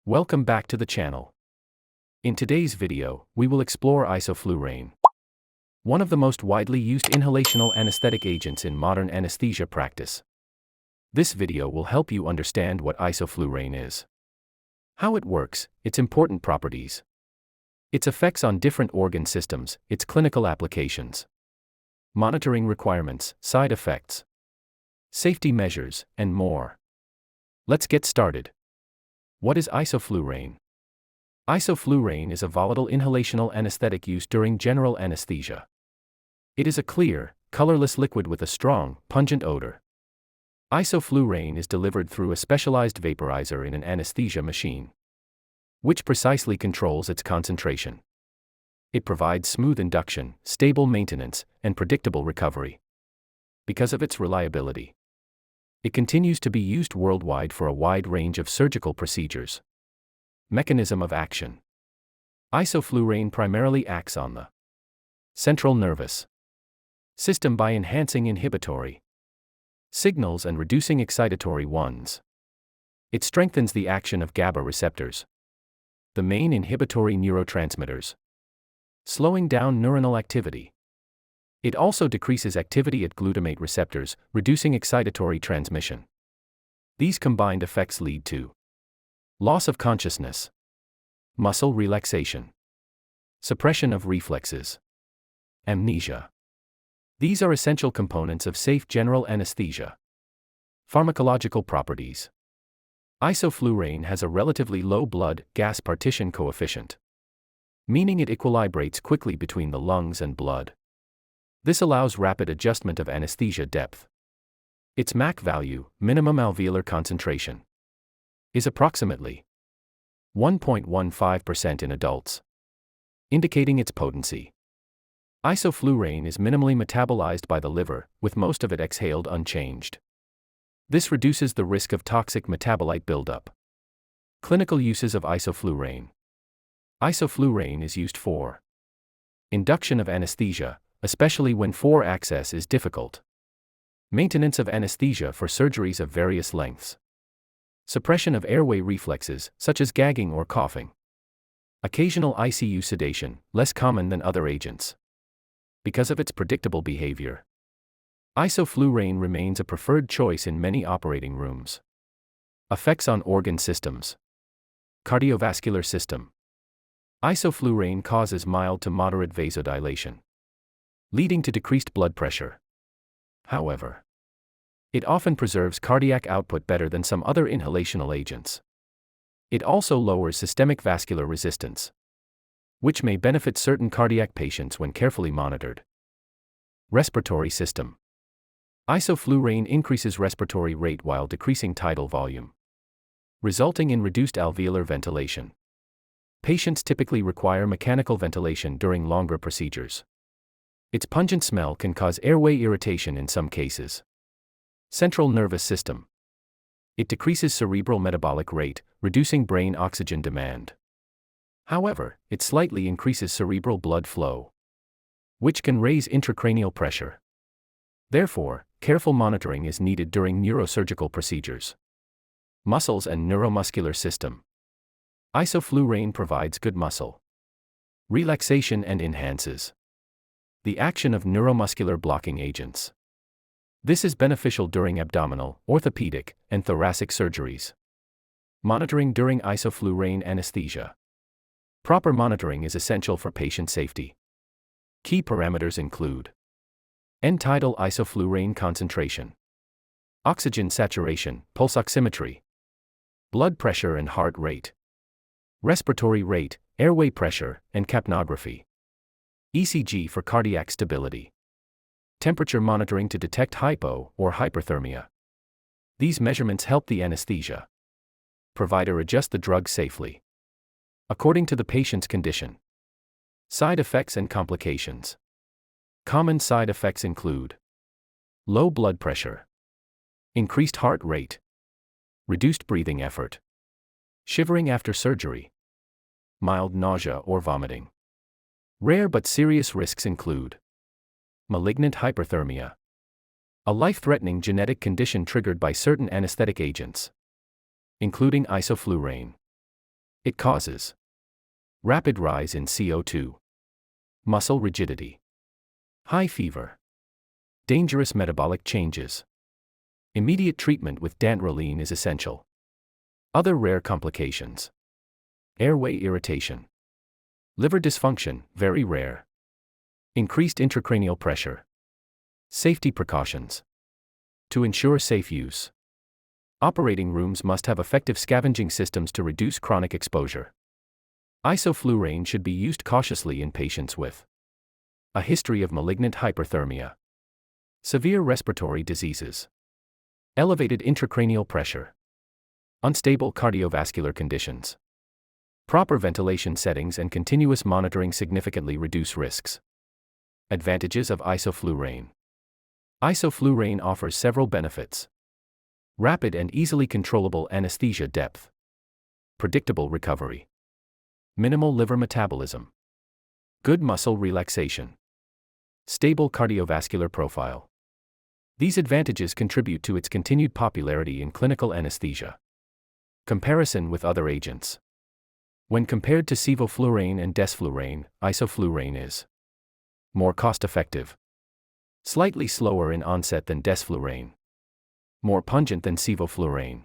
Welcome back to the channel. In today's video, we will explore isoflurane, one of the most widely used inhalational anesthetic agents in modern anesthesia practice. This video will help you understand what isoflurane is, how it works, its important properties, its effects on different organ systems, its clinical applications, monitoring requirements, side effects, safety measures, and more. Let's get started. What is isoflurane? Isoflurane is a volatile inhalational anesthetic used during general anesthesia. It is a clear, colorless liquid with a strong, pungent odor. Isoflurane is delivered through a specialized vaporizer in an anesthesia machine, which precisely controls its concentration. It provides smooth induction, stable maintenance, and predictable recovery. Because of its reliability, it continues to be used worldwide for a wide range of surgical procedures. Mechanism of action. Isoflurane primarily acts on the central nervous system by enhancing inhibitory signals and reducing excitatory ones. It strengthens the action of GABA receptors, the main inhibitory neurotransmitters, slowing down neuronal activity. It also decreases activity at glutamate receptors, reducing excitatory transmission. These combined effects lead to loss of consciousness, muscle relaxation, suppression of reflexes, amnesia. These are essential components of safe general anesthesia. Pharmacological properties. Isoflurane has a relatively low blood-gas partition coefficient, meaning it equilibrates quickly between the lungs and blood. This allows rapid adjustment of anesthesia depth. Its MAC value, minimum alveolar concentration, is approximately 1.15% in adults, indicating its potency. Isoflurane is minimally metabolized by the liver, with most of it exhaled unchanged. This reduces the risk of toxic metabolite buildup. Clinical uses of isoflurane. Isoflurane is used for induction of anesthesia, especially when 4-access is difficult. Maintenance of anesthesia for surgeries of various lengths. Suppression of airway reflexes, such as gagging or coughing. Occasional ICU sedation, less common than other agents. Because of its predictable behavior, isoflurane remains a preferred choice in many operating rooms. Effects on organ systems. Cardiovascular system. Isoflurane causes mild to moderate vasodilation, leading to decreased blood pressure. However, it often preserves cardiac output better than some other inhalational agents. It also lowers systemic vascular resistance, which may benefit certain cardiac patients when carefully monitored. Respiratory system. Isoflurane increases respiratory rate while decreasing tidal volume, resulting in reduced alveolar ventilation. Patients typically require mechanical ventilation during longer procedures. Its pungent smell can cause airway irritation in some cases. Central nervous system. It decreases cerebral metabolic rate, reducing brain oxygen demand. However, it slightly increases cerebral blood flow, which can raise intracranial pressure. Therefore, careful monitoring is needed during neurosurgical procedures. Muscles and neuromuscular system. Isoflurane provides good muscle relaxation and enhances the action of neuromuscular blocking agents. This is beneficial during abdominal, orthopedic, and thoracic surgeries. Monitoring during isoflurane anesthesia. Proper monitoring is essential for patient safety. Key parameters include end-tidal isoflurane concentration, oxygen saturation, pulse oximetry, blood pressure and heart rate, respiratory rate, airway pressure, and capnography. ECG for cardiac stability. Temperature monitoring to detect hypo or hyperthermia. These measurements help the anesthesia provider adjust the drug safely according to the patient's condition. Side effects and complications. Common side effects include low blood pressure, increased heart rate, reduced breathing effort, shivering after surgery, mild nausea or vomiting. Rare but serious risks include malignant hyperthermia, a life-threatening genetic condition triggered by certain anesthetic agents, including isoflurane. It causes rapid rise in CO2, muscle rigidity, high fever, dangerous metabolic changes. Immediate treatment with dantrolene is essential. Other rare complications: airway irritation, liver dysfunction, very rare, increased intracranial pressure. Safety precautions. To ensure safe use, operating rooms must have effective scavenging systems to reduce chronic exposure. Isoflurane should be used cautiously in patients with a history of malignant hyperthermia, severe respiratory diseases, elevated intracranial pressure, unstable cardiovascular conditions. Proper ventilation settings and continuous monitoring significantly reduce risks. Advantages of isoflurane. Isoflurane offers several benefits: rapid and easily controllable anesthesia depth, predictable recovery, minimal liver metabolism, good muscle relaxation, stable cardiovascular profile. These advantages contribute to its continued popularity in clinical anesthesia. Comparison with other agents. When compared to sevoflurane and desflurane, isoflurane is more cost-effective, slightly slower in onset than desflurane, more pungent than sevoflurane.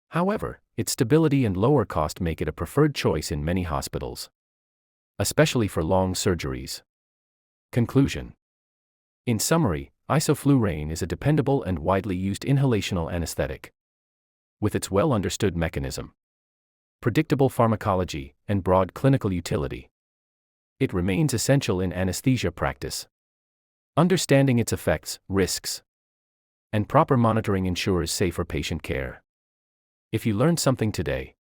However, its stability and lower cost make it a preferred choice in many hospitals, especially for long surgeries. Conclusion. In summary, isoflurane is a dependable and widely used inhalational anesthetic. With its well-understood mechanism, predictable pharmacology, and broad clinical utility, it remains essential in anesthesia practice. Understanding its effects, risks, and proper monitoring ensures safer patient care. If you learned something today,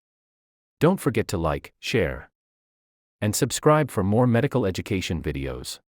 don't forget to like, share, and subscribe for more medical education videos.